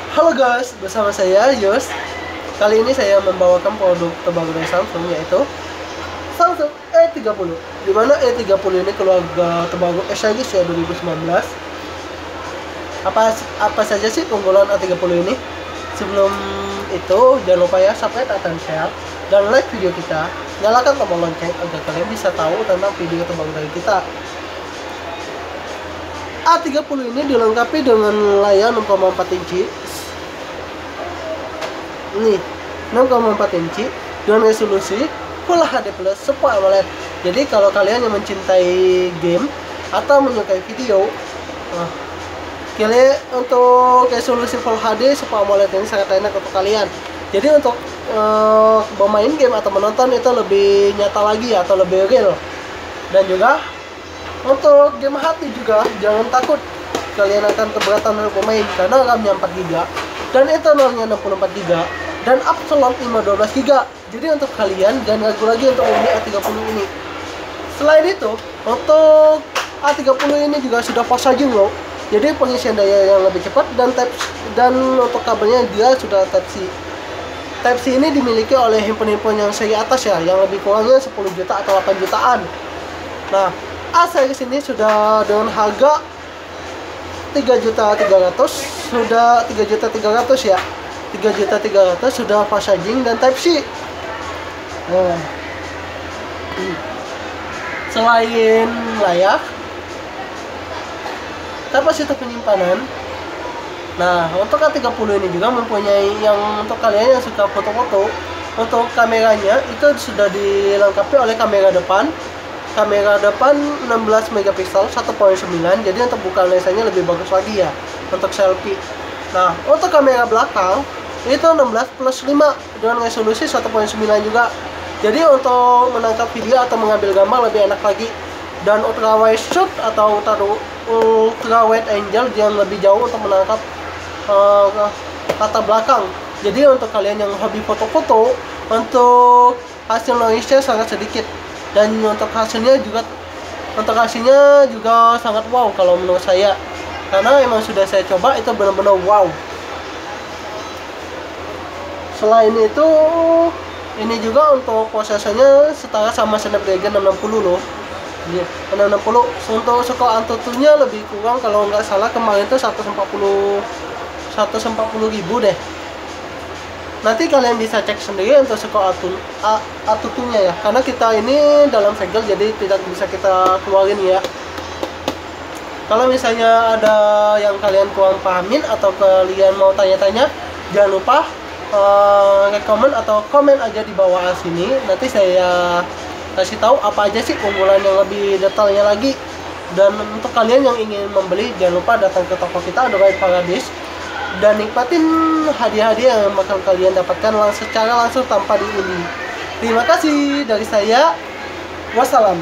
Halo guys, bersama saya Yus. Kali ini saya membawakan produk terbaru dari Samsung, yaitu Samsung A30. Dimana A30 ini keluarga terbaru series ya 2019. Apa saja sih keunggulan A30 ini? Sebelum itu jangan lupa ya subscribe dan share dan like video kita. Nyalakan tombol lonceng agar kalian bisa tahu tentang video terbaru dari kita. A30 ini dilengkapi dengan layar 6,4 inci. Nih, 6,4 inci dengan resolusi Full HD Plus Super AMOLED. Jadi kalau kalian yang mencintai game atau menyukai video, kalian untuk resolusi Full HD Super AMOLED ini sangat enak untuk kalian. Jadi untuk bermain game atau menonton itu lebih nyata lagi atau lebih real. Dan juga untuk game hati juga jangan takut kalian akan keberatan untuk bermain karena RAM-nya 4GB dan internalnya 64GB dan upload 512GB. Jadi untuk kalian jangan ragu lagi untuk membeli A30 ini. Selain itu, untuk A30 ini juga sudah fast charging loh. Jadi pengisian daya yang lebih cepat dan untuk kabelnya dia sudah Type-C. Type-C ini dimiliki oleh handphone-handphone yang seri atas ya, yang lebih kurangnya 10 juta atau 8 jutaan. Nah, A series ini sudah dengan harga 3.300.000, sudah 3.300.000 ya. 3.300.000 sudah fast charging dan Type-C. Selain layar, kapasitas penyimpanan. Nah, untuk A30 ini juga mempunyai yang untuk kalian yang suka foto-foto, untuk kameranya itu sudah dilengkapi oleh kamera depan 16 megapiksel 1.9. Jadi untuk buka lensanya lebih bagus lagi ya untuk selfie. Nah, untuk kamera belakang itu 16+5 dengan resolusi 1.9 juga. Jadi untuk menangkap video atau mengambil gambar lebih enak lagi. Dan ultra wide shoot atau ultra wide angle yang lebih jauh untuk menangkap latar belakang. Jadi untuk kalian yang hobi foto-foto, untuk hasil noise-nya sangat sedikit. Dan untuk hasilnya juga sangat wow kalau menurut saya, karena emang sudah saya coba itu benar-benar wow. Selain itu, ini juga untuk prosesornya setara sama Snapdragon 660 loh. 660 untuk skor Antutunya lebih kurang kalau nggak salah kemarin itu 140.000 deh. Nanti kalian bisa cek sendiri untuk skor Antutunya ya, karena kita ini dalam segel jadi tidak bisa kita keluarin ya. Kalau misalnya ada yang kalian kurang pahamin atau kalian mau tanya-tanya, jangan lupa rekomen atau komen aja di bawah sini. Nanti saya kasih tahu apa aja sih keunggulan yang lebih detailnya lagi. Dan untuk kalian yang ingin membeli, jangan lupa datang ke toko kita Android Paradise dan nikmatin hadiah-hadiah yang bakal kalian dapatkan secara langsung tanpa diundi. Terima kasih dari saya. Wassalam.